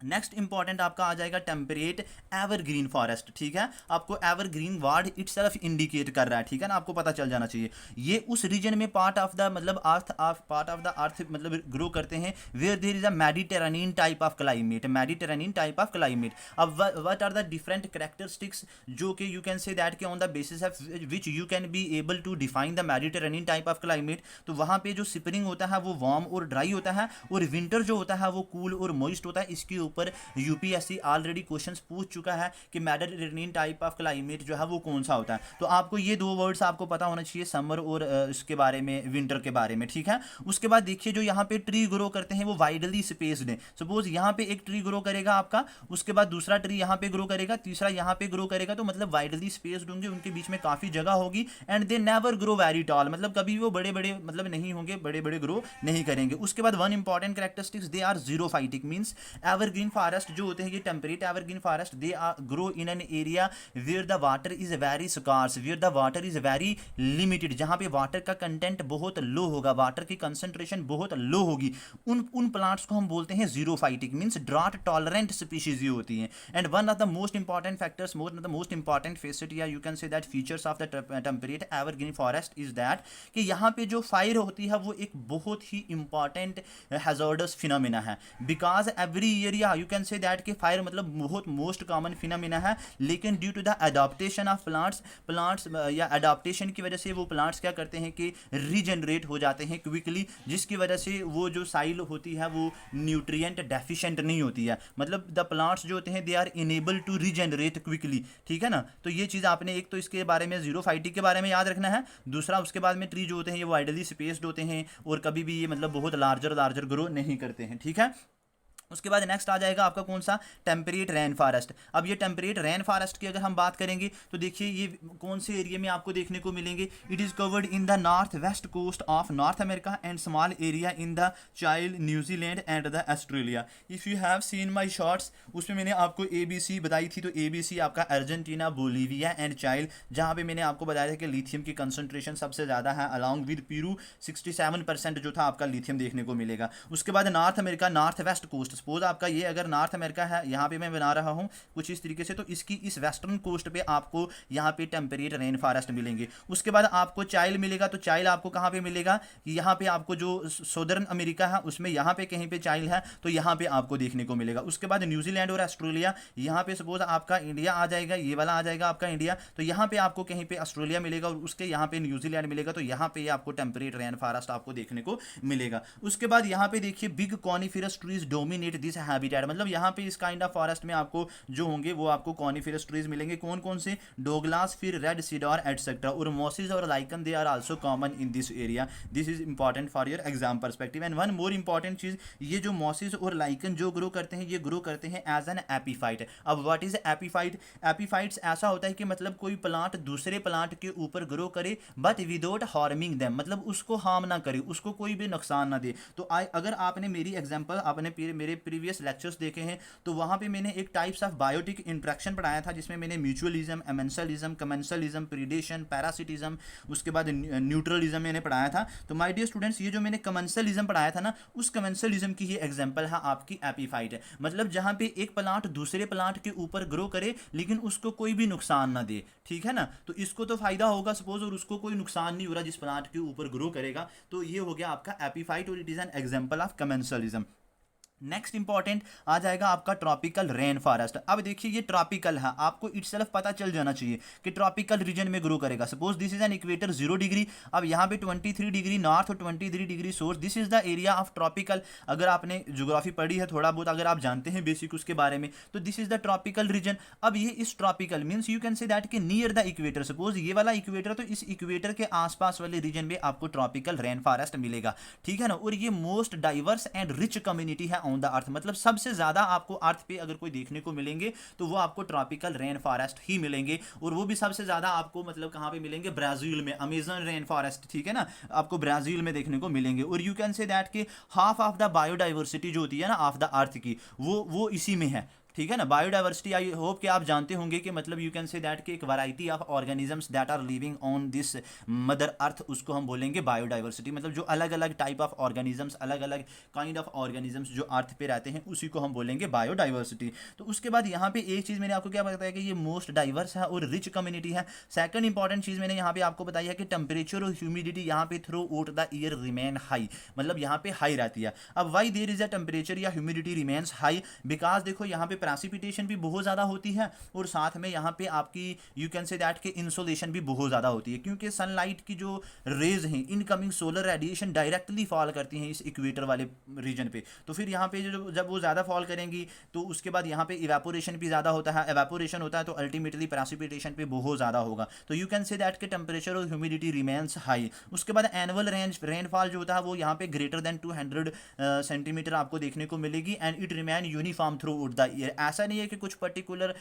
S1: नेक्स्ट इंपॉर्टेंट आपका आ जाएगा टेम्परेट एवरग्रीन फॉरेस्ट, ठीक है। आपको एवरग्रीन वर्ड इटसेल्फ इंडिकेट कर रहा है, ठीक है ना, आपको पता चल जाना चाहिए। ये उस रीजन में पार्ट ऑफ द मतलब पार्ट ऑफ द अर्थ मतलब ग्रो करते हैं where there is a Mediterranean type of climate, Mediterranean type of climate. अब what are the different characteristics जो कि यू कैन से दैट के on the basis of which you can be able to define the Mediterranean type of climate. तो वहाँ पे जो spring होता है वो वार्म और ड्राई होता है, और विंटर जो होता है वो कूल और मॉइस्ट होता है। इसके ऊपर यूपीएससी ऑलरेडी क्वेश्चंस पूछ चुका है कि मेडिटेरेनियन टाइप ऑफ क्लाइमेट जो है वो कौन सा होता है। तो आपको ये दो वर्ड्स आपको पता होना चाहिए, समर और इसके बारे में, विंटर के बारे में, ठीक है। उसके बाद देखिए जो यहाँ पे ट्री ग्रो करते हैं वो वाइडली स्पेस्ड है। सपोज यहाँ पे एक ट्री ग्रो करेगा आपका, उसके बाद दूसरा ट्री यहाँ पे ग्रो करेगा, तीसरा यहाँ पे ग्रो करेगा, तो मतलब वाइडली स्पेस्ड होंगे, उनके बीच में काफी जगह होगी। And they never grow very tall, मतलब कभी वो बड़े बड़े मतलब नहीं होंगे, बड़े बड़े ग्रो नहीं करेंगे। उसके बाद one important characteristics, they are xerophytic, means evergreen forest जो होते हैं ये temperate evergreen forest, they are grow in an area where the water is very scarce, where the water is very limited, जहां पे वाटर का content बहुत लो होगा, water की कंसंट्रेशन बहुत लो होगी। उन प्लांट्स को हम बोलते हैं xerophytic, means drought tolerant species ये होती हैं। And one of the most important factors, most important facet या you can say that features of the temperate evergreen forest is that कि यहाँ पे जो फायर होती है वो एक बहुत ही इंपॉर्टेंट हैजर्डस फिनोमिना है, because every year you can say that कि फायर मतलब बहुत मोस्ट कॉमन फिनोमिना है, लेकिन due to the adaptation of plants या अडॉप्टेशन की वजह से वो प्लांट्स क्या करते हैं कि रीजनरेट हो जाते हैं क्विकली, जिसकी वजह से वो जो साइल होती है वो न्यूट्रिएंट डेफिशिएंट नहीं होती है, मतलब द प्लांट्स जो होते हैं they are enable to regenerate quickly, ठीक है ना। तो ये चीज़ आपने एक तो इसके बारे में जीरोफाइटिक के बारे में याद रखना है, दूसरा उसके बाद में ट्री जो होते हैं ये वाइडली स्पेस्ड होते हैं और कभी भी ये मतलब बहुत लार्जर ग्रो नहीं करते हैं, ठीक है। उसके बाद नेक्स्ट आ जाएगा आपका कौन सा, टेम्परेट रेन फॉरेस्ट। अब ये टेम्परेट रेन फॉरेस्ट की अगर हम बात करेंगे तो देखिए ये कौन से एरिया में आपको देखने को मिलेंगे, it is covered in the north west coast of North America and small area in the Chile New Zealand and the Australia. If you have seen my shorts, उसमें मैंने आपको ABC बताई थी, तो ABC आपका अर्जेंटीना, बोलीविया एंड चाइल्ड, जहाँ पे मैंने आपको बताया था कि लिथियम की कंसनट्रेशन सबसे ज़्यादा है, अलॉन्ग विद पेरू 67% जो था आपका लिथियम देखने को मिलेगा। उसके बाद North America, north west coast, suppose आपका ये अगर नॉर्थ अमेरिका है, यहाँ पे मैं बना रहा हूँ कुछ इस तरीके से, तो इसकी इस वेस्टर्न कोस्ट पे आपको यहाँ पे टेम्परेट रेन फॉरेस्ट मिलेंगे। उसके बाद आपको चाइल्ड मिलेगा, तो चाइल्ड आपको कहाँ पे मिलेगा, यहाँ पे आपको जो सदर्न अमेरिका है उसमें यहाँ पे कहीं पे चाइल्ड है तो यहाँ पे आपको देखने को मिलेगा। उसके बाद न्यूजीलैंड और ऑस्ट्रेलिया, यहाँ पे सपोज आपका इंडिया आ जाएगा, ये वाला आ जाएगा आपका इंडिया, तो यहाँ पे आपको कहीं पे ऑस्ट्रेलिया मिलेगा और उसके यहाँ पे न्यूजीलैंड मिलेगा, तो यहाँ पे आपको टेम्परेट रेन फॉरेस्ट आपको देखने को मिलेगा। उसके बाद यहाँ पे देखिए big coniferous trees dominate this habitat, मतलब यहाँ पे इस काइंड ऑफ फॉरेस्ट में आपको जो होंगे वो आपको कॉनिफेरस ट्रीज मिलेंगे। कौन कौन से, डोगलास, फिर रेड सीडर एटसेट्रा, और मॉसिस और lichen they are also common in this area. This is important for your exam perspective. And one more important चीज, ये जो मॉसिस और लाइकन जो ग्रो करते हैं ये ग्रो करते हैं एज एन एपीफाइट। अब व्हाट इज एपीफाइट, एपीफाइट्स ऐसा होता है कि मतलब कोई प्लांट दूसरे प्लांट के ऊपर ग्रो करे बट विदाउट हार्मिंग देम, मतलब उसको हार्म ना करे, उसको कोई भी नुकसान ना दे। तो अगर आपने मेरी एग्जांपल, आपने मेरे प्रीवियस लेक्चर्स देखे हैं तो वहां पे मैंने एक टाइप्स ऑफ बायोटिक इंट्रैक्शन पढ़ाया था, जिसमें मैंने mutualism, amensalism, commensalism, predation, parasitism, उसके बाद न्यूट्रलिज्म मैंने पढ़ाया था। तो माय डियर स्टूडेंट्स, ये जो मैंने कमेंसलिज्म पढ़ाया था ना, उस कमेंसलिज्म की ही एग्जांपल है आपकी एपीफाइट, मतलब जहां पे एक प्लांट दूसरे प्लांट के ऊपर ग्रो करे लेकिन उसको कोई भी नुकसान ना दे, ठीक है ना। तो इसको तो फायदा होगा सपोज, और उसको कोई नुकसान नहीं हो रहा जिस प्लांट के ऊपर ग्रो करेगा, तो ये हो गया आपका एपीफाइट और it is an example of commensalism. Next important आ जाएगा आपका ट्रॉपिकल रेन फॉरेस्ट। अब देखिए ये ट्रॉपिकल है, आपको इटसेल्फ पता चल जाना चाहिए कि ट्रॉपिकल रीजन में ग्रो करेगा। Suppose this is an equator 0 degree, अब यहाँ पे 23 डिग्री नॉर्थ और 23 degree south, this is the area of tropical. अगर आपने ज्योग्राफी पढ़ी है थोड़ा बहुत, अगर आप जानते हैं बेसिक उसके बारे में, तो this is the tropical region. अब ये इस tropical means you can say that कि नियर द इक्वेटर, सपोज ये वाला इक्वेटर, तो इस इक्वेटर के आसपास वाले रीजन में आपको ट्रॉपिकल रेन फॉरेस्ट मिलेगा, ठीक है ना। और ये most diverse and rich community है ऑन द अर्थ, मतलब सबसे ज़्यादा आपको अर्थ पे अगर कोई देखने को मिलेंगे तो वो आपको ट्रॉपिकल रेन फॉरेस्ट ही मिलेंगे, और वो भी सबसे ज़्यादा आपको मतलब कहाँ पे मिलेंगे, ब्राज़ील में, अमेजन रेन फॉरेस्ट, ठीक है ना, आपको ब्राज़ील में देखने को मिलेंगे। और यू कैन से दैट कि हाफ ऑफ द बायोडाइवर्सिटी जो होती है ना ऑफ द अर्थ की, वो इसी में है, ठीक है ना। बायोडाइवर्सिटी, आई होप कि आप जानते होंगे कि मतलब यू कैन से दैट कि एक variety of organisms that are living on this mother earth, उसको हम बोलेंगे बायोडाइवर्सिटी, मतलब जो अलग अलग टाइप ऑफ ऑर्गेनिजम्स, अलग अलग काइंड ऑफ ऑर्गेनिजम्स जो अर्थ पे रहते हैं, उसी को हम बोलेंगे बायोडाइवर्सिटी। तो उसके बाद यहाँ पे एक चीज़ मैंने आपको क्या बताया कि ये मोस्ट डाइवर्स है और रिच कम्युनिटी है। सेकंड इंपॉर्टेंट चीज़ मैंने यहाँ पे आपको बताई है कि टेम्परेचर और ह्यूमिडिटी यहाँ पे throughout the year remain high, मतलब यहाँ पे हाई रहती है। अब why there is a temperature या ह्यूमिडिटी रिमेन्स हाई, बिकॉज देखो यहाँ पे प्रेसिपिटेशन भी बहुत ज़्यादा होती है, और साथ में यहाँ पे आपकी यू कैन से दैट के इंसोलेशन भी बहुत ज़्यादा होती है, क्योंकि सनलाइट की जो रेज हैं, incoming solar radiation directly fall करती हैं इस इक्वेटर वाले रीजन पे। तो फिर यहाँ पे जो जब वो ज़्यादा फॉल करेंगी तो उसके बाद यहाँ पे इवेपोरेशन भी ज़्यादा होता है, इवेपोरेशन होता है तो अल्टीमेटली प्रेसिपिटेशन पे बहुत ज़्यादा होगा। तो यू कैन से दैट के टेम्परेचर और ह्यूमिडिटी रिमेन्स हाई। उसके बाद एनुअल रेनफॉल जो होता है वो यहाँ पे ग्रेटर देन 200 सेंटीमीटर आपको देखने को मिलेगी, and it remain uniform through out the year. ऐसा नहीं है कि कुछ पर्टिकुलर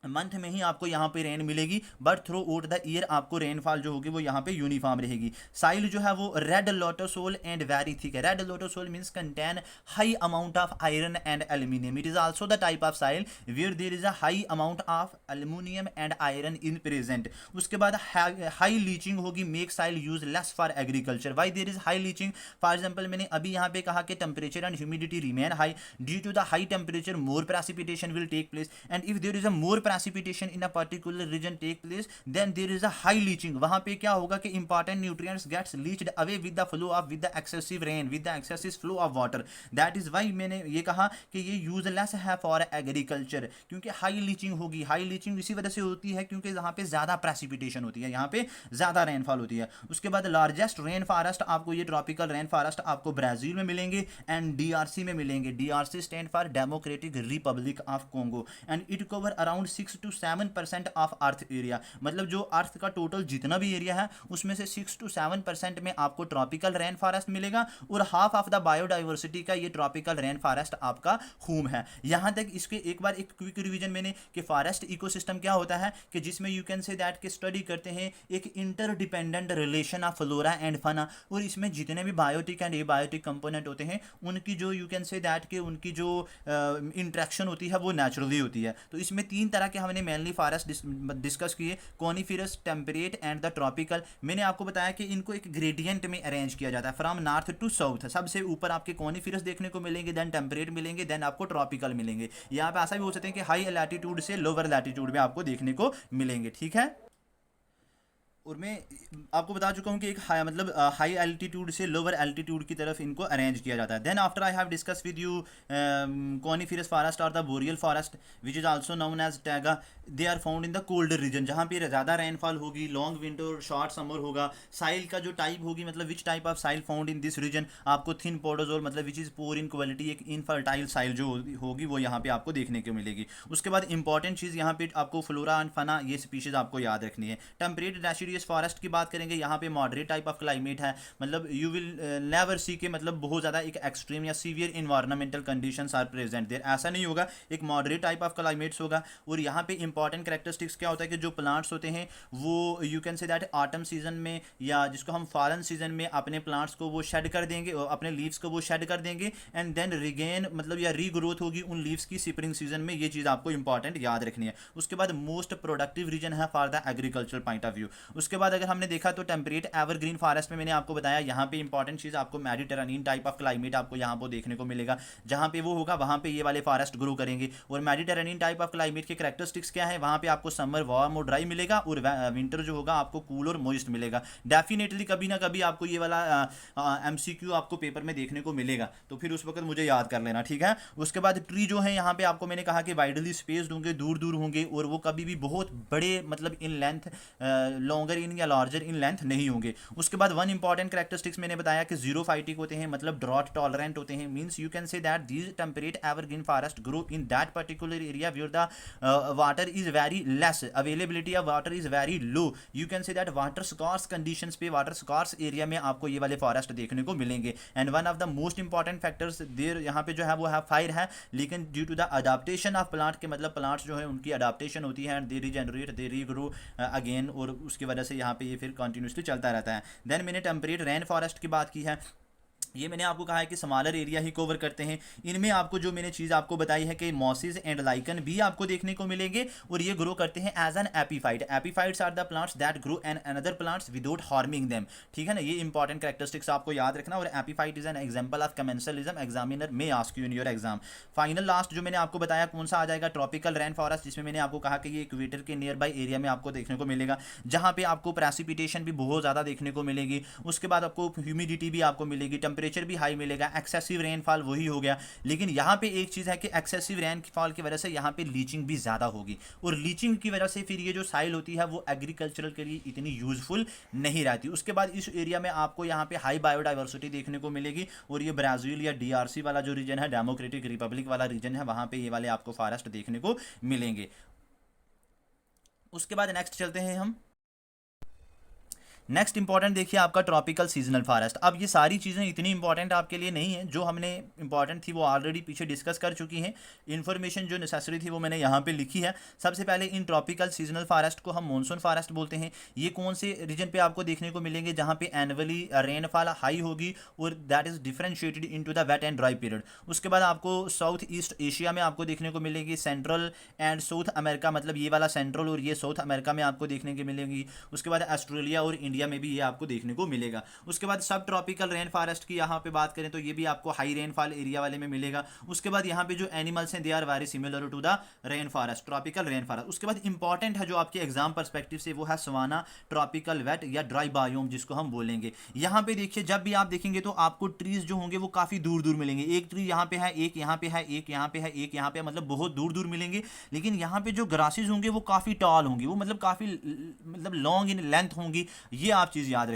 S1: मंथ में ही आपको यहाँ पे रेन मिलेगी, but through out the year आपको रेनफॉल जो होगी वो यहाँ पे यूनिफॉर्म रहेगी। साइल जो है वो red latosol and very thick है। Red latosol means contain high amount of iron and aluminium. It is also the type of soil where there is a high amount of aluminium and iron in present. उसके बाद high leaching होगी, make soil useless for agriculture. Why there is high leaching, for example मैंने अभी यहाँ पे कहा कि temperature and humidity remain high, due to the high temperature more precipitation will take place, and if there is a more precipitation in a particular region take place, then there is a high leaching। वहां पे क्या होगा कि important nutrients gets leached away with the flow of with the excessive rain, with the excessive flow of water। that is why मैंने ये कहा कि ये useless है for agriculture, क्योंकि high leaching होगी। high leaching इसी वजह से होती है क्योंकि यहाँ पे ज़्यादा precipitation होती है, यहाँ पे ज़्यादा रेनफॉल होती है। उसके बाद लार्जेस्ट रेन फॉरेस्ट आपको ये ट्रॉपिकल रेन फॉरेस्ट आपको ब्राज़ील में मिलेंगे एंड डीआरसी में मिलेंगे। DRC stand for democratic Republic of Congo, and it cover around 6 to 7% of earth area. मतलब जो अर्थ का टोटल जितना भी एरिया है उसमें से 6 to 7% में आपको ट्रॉपिकल रेन फॉरेस्ट मिलेगा, और हाफ ऑफ द बायोडाइवर्सिटी का ये ट्रॉपिकल रेन फॉरेस्ट आपका होम है। यहाँ तक इसके एक बार एक क्विक रिवीजन मैंने कि फॉरेस्ट इकोसिस्टम क्या होता है, कि जिसमें यू कैन से दैट के स्टडी करते हैं एक interdependent relation of flora and fauna, और इसमें जितने भी बायोटिक एंड एबायोटिक कंपोनेंट होते हैं उनकी जो यू कैन से दैट के उनकी जो इंट्रैक्शन होती है वो नेचुरली होती है। तो इसमें तीन तरह के हमने मेनली फॉरेस्ट डिस्कस किए, coniferous, temperate and the tropical. मैंने आपको बताया कि इनको एक ग्रेडियंट में अरेंज किया जाता है फ्रॉम नॉर्थ टू साउथ। सबसे ऊपर आपके कॉनिफेरस देखने को मिलेंगे, देन टेम्परेट मिलेंगे, देन आपको ट्रॉपिकल मिलेंगे। यहाँ पे ऐसा भी हो सकते हैं कि हाई लैटिट्यूड से लोअर लैटिट्यूड में आपको देखने को मिलेंगे, ठीक है। और मैं आपको बता चुका हूँ कि एक मतलब हाई एल्टीट्यूड से लोअर एल्टीट्यूड की तरफ इनको अरेंज किया जाता है। Then after I have discuss with you coniferous forest और the boreal forest which is also known as taiga. They are found in the colder region, जहाँ पे ज़्यादा रेनफॉल होगी, लॉन्ग विंटर शॉर्ट समर होगा। साइल का जो टाइप होगी, मतलब which type of soil found in this region, आपको थिन पोडोजोल मतलब which is poor in quality, एक इनफर्टाइल साइल जो होगी वो यहाँ पे आपको देखने को मिलेगी। उसके बाद इंपॉर्टेंट चीज़ यहाँ पे आपको फ्लोरा एंड फना ये स्पीशीज आपको याद रखनी है। टेम्परेट डेसिडियस फॉरेस्ट की बात करेंगे, यहाँ पे मॉडरेट टाइप ऑफ क्लाइमेट है, मतलब यू विल नेवर सी के मतलब बहुत ज़्यादा एक एक्सट्रीम या severe environmental conditions are present there, ऐसा नहीं होगा, एक मॉडरेट टाइप ऑफ क्लाइमेट्स होगा। और यहाँ पे इंपॉर्टेंट कैरेक्टरिस्टिक्स क्या होता है कि जो प्लांट्स होते हैं वो you can say that autumn season में या जिसको हम फॉलन सीजन में अपने प्लांट्स को वो शेड कर देंगे, अपने लीव्स को वो शेड कर देंगे, एंड देन रिगेन मतलब या रीग्रोथ होगी उन लीव्स की स्प्रिंग सीजन में। ये चीज़ आपको इंपॉर्टेंट याद रखनी है। उसके बाद मोस्ट प्रोडक्टिव रीजन है for the agriculture point of view. उसके बाद अगर हमने देखा तो टेम्परेट एवरग्रीन फॉरेस्ट में मैंने आपको बताया यहाँ पे इंपॉर्टेंट चीज़ आपको मेडिटेरेनियन टाइप ऑफ क्लाइमेट आपको यहाँ पर देखने को मिलेगा, जहाँ पे वो होगा वहाँ पे ये वाले फॉरेस्ट ग्रो करेंगे। और मेडिटेरेनियन टाइप ऑफ क्लाइमेट के कैरेक्टरिस्टिक्स क्या है, वहाँ पे आपको समर वार्म और ड्राई मिलेगा, और विंटर जो होगा आपको कूल और मॉइस्ट मिलेगा। डेफिनेटली कभी ना कभी आपको ये वाला एमसीक्यू आपको पेपर में देखने को मिलेगा, तो फिर उस वक्त मुझे याद कर लेना, ठीक है। उसके बाद ट्री जो है यहाँ पे आपको मैंने कहा कि वाइडली स्पेस्ड होंगे, दूर दूर होंगे, और वो कभी भी बहुत बड़े मतलब in length longer longer in या लार्जर इन लेंथ नहीं होंगे। उसके बाद वन इंपॉर्टेंट कैरेक्टरिस्टिक्स मैंने बताया कि जीरोफाइटिक होते हैं, मतलब ड्रॉट टॉलरेंट होते हैं। Means you can say that these temperate evergreen forest grow in that particular area where the water is very less, availability of water is very low. You can say that water scarce conditions पे, water scarce area में आपको ये वाले forest देखने को मिलेंगे। And one of the most important factors there यहाँ पे जो है वो है फायर है, लेकिन due to the adaptation of plant के, मतलब प्लांट्स जो है उनकी अडाप्टेशन होती है and they regenerate, they regrow again, और उसकी वजह से यहाँ पे ये फिर कंटिन्यूसली चलता रहता है। देन मैंने टेम्परेट रेन फॉरेस्ट की बात की है। ये मैंने आपको कहा है कि स्मॉलर एरिया ही कवर करते हैं। इनमें आपको जो मैंने चीज़ आपको बताई है कि मॉसिस एंड लाइकन भी आपको देखने को मिलेंगे, और ये ग्रो करते हैं as an epiphyte. Epiphytes are the plants that grow on another plants without harming them. ठीक है ना, ये इंपॉर्टेंट कैरेक्टरिस्टिक्स आपको याद रखना। और epiphyte is an example of commensalism, examiner may ask you in your exam. Final last जो मैंने आपको बताया कौन सा आ जाएगा, ट्रॉपिकल रेन फॉरेस्ट, जिसमें मैंने आपको कहा कि ये इक्वेटर के नियर बाई एरिया में आपको देखने को मिलेगा, जहाँ पे आपको प्रेसिपिटेशन भी बहुत ज़्यादा देखने को मिलेगी। उसके बाद आपको ह्यूमिडिटी भी आपको मिलेगी, टेम्परेचर भी हाई मिलेगा, एक्सेसिव रेनफॉल वही हो गया। लेकिन यहाँ पे एक चीज़ है कि एक्सेसिव रेनफॉल की वजह से यहाँ पे लीचिंग भी ज़्यादा होगी, और लीचिंग की वजह से फिर ये जो साइल होती है वो एग्रीकल्चरल के लिए इतनी यूजफुल नहीं रहती। उसके बाद इस एरिया में आपको यहाँ पे हाई बायोडाइवर्सिटी देखने को मिलेगी, और ये ब्राज़ील या डीआरसी वाला जो रीजन है, डेमोक्रेटिक रिपब्लिक वाला रीजन है, वहाँ पे ये वाले आपको फॉरेस्ट देखने को मिलेंगे। उसके बाद नेक्स्ट चलते हैं हम। नेक्स्ट इंपॉर्टेंट देखिए आपका ट्रॉपिकल सीजनल फॉरेस्ट। अब ये सारी चीज़ें इतनी इंपॉर्टेंट आपके लिए नहीं है, जो हमने इंपॉर्टेंट थी वो ऑलरेडी पीछे डिस्कस कर चुकी हैं। इन्फॉर्मेशन जो नेसेसरी थी वो मैंने यहाँ पे लिखी है। सबसे पहले इन ट्रॉपिकल सीजनल फॉरेस्ट को हम मॉनसून फॉरेस्ट बोलते हैं। ये कौन से रीजन पे आपको देखने को मिलेंगे, जहाँ पे एनुअली रेनफॉल हाई होगी, और that is differentiated into the wet and dry period. उसके बाद आपको साउथ ईस्ट एशिया में आपको देखने को मिलेगी, सेंट्रल एंड साउथ अमेरिका, मतलब ये वाला सेंट्रल और ये साउथ अमेरिका में आपको देखने को मिलेंगी। उसके बाद ऑस्ट्रेलिया और इंडिया में भी ये आपको देखने को मिलेगा। उसके बाद सब ट्रॉपिकल रेन फॉरेस्ट की यहाँ पे बात करें तो ये भी आपको हाई रेनफॉल एरिया वाले में मिलेगा। उसके बाद यहाँ पे जो एनिमल्स हैं they are very similar to the rain forest, tropical rain forest. उसके बाद इंपॉर्टेंट है जो आपके एग्जाम परस्पेक्टिव से, वो है सवाना ट्रॉपिकल वेट या ड्राई बायोम जिसको हम बोलेंगे। यहाँ पे देखिए जब भी आप देखेंगे तो आपको ट्रीज जो होंगे वो काफी दूर दूर मिलेंगे। एक ट्री यहाँ पे है, एक यहाँ पे है, एक यहाँ पे है, एक यहाँ पे, मतलब बहुत दूर दूर मिलेंगे। लेकिन यहाँ पे जो ग्रासेस होंगे वो काफी टॉल होंगी, वो मतलब काफी मतलब लॉन्ग इन लेंथ होंगी। ये आप चीज याद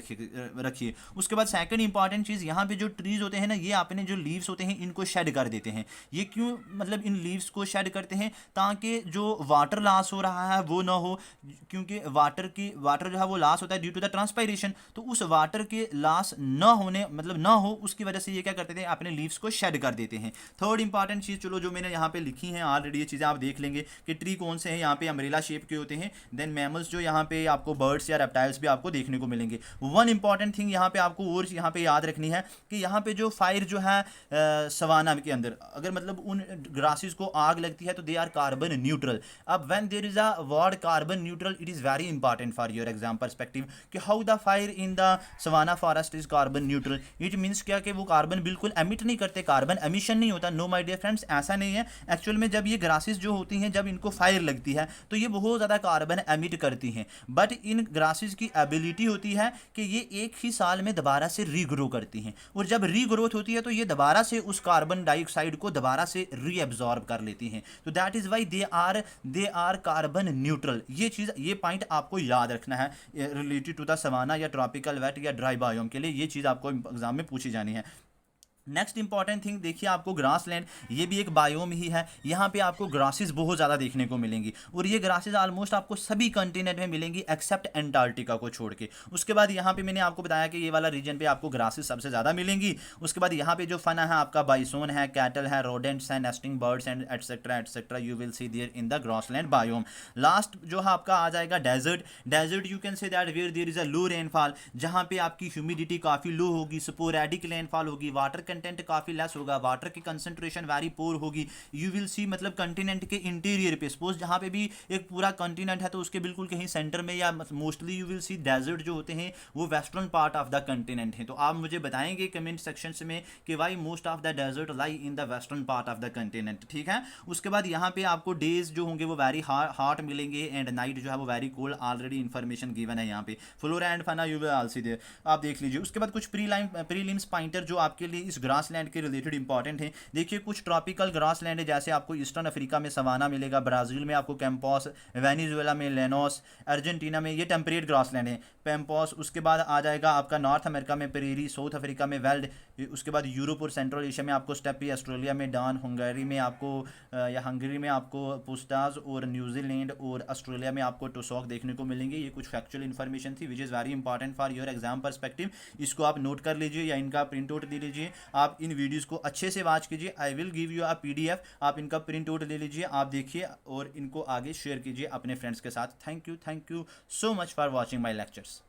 S1: रखिए। उसके बाद सेकंड इंपॉर्टेंट चीज, यहाँ पे जो ट्रीज होते हैं ना, ये अपने जो लीव्स होते हैं इनको शेड कर देते हैं। ये क्यों, मतलब इन लीव्स को शेड करते हैं ताकि जो वाटर लॉस हो रहा है वो ना हो, क्योंकि वाटर जो है वो लॉस होता है ड्यू टू द ट्रांसपायरेशन। तो उस वाटर के लॉस ना होने, मतलब ना हो, उसकी वजह से ये क्या करते थे, अपने लीव्स को शेड कर देते हैं। थर्ड इंपॉर्टेंट चीज, चलो जो मैंने यहाँ पे लिखी है ऑलरेडी, ये चीजें आप देख लेंगे कि ट्री कौन से हैं। यहाँ पे अम्ब्रेला शेप के होते हैं। देन मैमल्स जो यहाँ पे आपको बर्ड्स या रेप्टाइल्स भी आपको देखने को मिलेंगे। वन इंपॉर्टेंट थिंग यहाँ पे आपको और यहाँ पे याद रखनी है कि यहाँ पे जो फायर जो है सवाना के अंदर, अगर मतलब उन ग्रासेस को आग लगती है तो दे आर कार्बन न्यूट्रल। अब when there is a word carbon neutral, it is very important for your exam perspective कि how the fire in the savanna forest is carbon neutral. It means क्या कि वो carbon बिल्कुल emit नहीं करते, carbon emission नहीं होता। No my dear friends, ऐसा नहीं है। एक्चुअल में जब ये ग्रासेस जो होती हैं, जब इनको फायर लगती है तो ये बहुत ज़्यादा कार्बन एमिट करती हैं, बट इन ग्रासेस की एबिलिटी होती है कि ये एक ही साल में दोबारा से रीग्रो करती हैं, और जब रीग्रोथ होती है तो ये दोबारा से उस कार्बन डाइऑक्साइड को दोबारा से रीअब्जॉर्ब कर लेती हैं। तो that is why they are carbon neutral. ये चीज़, ये पॉइंट आपको याद रखना है रिलेटेड टू द सवाना या ट्रॉपिकल वेट या ड्राई बायोम के लिए। ये चीज़ आपको एग्जाम में पूछी जानी है। नेक्स्ट इंपॉर्टेंट थिंग देखिए आपको ग्रासलैंड, ये भी एक बायोम ही है। यहाँ पे आपको ग्रासेस बहुत ज़्यादा देखने को मिलेंगी, और ये ग्रासेस ऑलमोस्ट आपको सभी कंटिनेंट में मिलेंगी एक्सेप्ट एंटार्क्टिका को छोड़ के। उसके बाद यहाँ पे मैंने आपको बताया कि ये वाला रीजन पे आपको ग्रासेस सबसे ज़्यादा मिलेंगी। उसके बाद यहाँ पे जो फना है आपका बाइसोन है, कैटल है, रोडेंट्स हैं, nesting birds and etcetera you will see there in the grassland biome. Last जो है आपका आ जाएगा desert you can say that where there is a low rainfall, जहाँ पे आपकी ह्यूमिडिटी काफ़ी लो होगी, स्पोरेडिक रेनफॉल होगी, वाटर कंटेंट काफी लेस होगा, वाटर की कंसंट्रेशन वेरी पोर होगी। यू विल सी मतलब कंटिनेंट के इंटीरियर पे, सपोज जहाँ पे भी एक पूरा कंटिनेंट है तो उसके बिल्कुल कहीं सेंटर में या mostly you will see desert जो होते हैं वो western part of the continent है। तो आप मुझे बताएंगे कमेंट सेक्शन में कि why most of the desert lie in the western part of the continent. ठीक है। उसके बाद यहाँ पे आपको डेज जो होंगे वो वेरी हॉट मिलेंगे एंड नाइट जो है वो very cold. Already information given है यहाँ पे। Flora and fauna you will also there, आप देख लीजिए। उसके बाद कुछ प्रीलिम्स पॉइंटर जो आपके लिए इस ग्रास लैंड के रिलेटेड इंपॉर्टेंट है। देखिए कुछ ट्रॉपिकल ग्रास लैंड है, जैसे आपको ईस्टर्न अफ्रीका में सवाना मिलेगा, ब्राज़ील में आपको कैंपॉस, वेनेजुएला में लेनोस, अर्जेंटीना में ये टेम्परेट ग्रास लैंड है पैम्पॉस। उसके बाद आ जाएगा आपका नॉर्थ अमेरिका में प्रेरी, साउथ अफ्रीका में वेल्ड, उसके बाद यूरोप और सेंट्रल एशिया में आपको स्टेपी, ऑस्ट्रेलिया में डान, हंगरी में आपको या हंगरी में आपको पुस्टाज, और न्यूजीलैंड और ऑस्ट्रेलिया में आपको टोसॉक देखने को मिलेंगे। ये कुछ फैक्चुअल इन्फॉर्मेशन थी which is very important for your exam perspective. इसको आप नोट कर लीजिए या इनका प्रिंट आउट ले लीजिए। आप इन वीडियोज़ को अच्छे से वॉच कीजिए। I will give you a PDF, आप इनका प्रिंट आउट ले लीजिए, आप देखिए और इनको आगे शेयर कीजिए अपने फ्रेंड्स के साथ। Thank you so much for watching my lectures.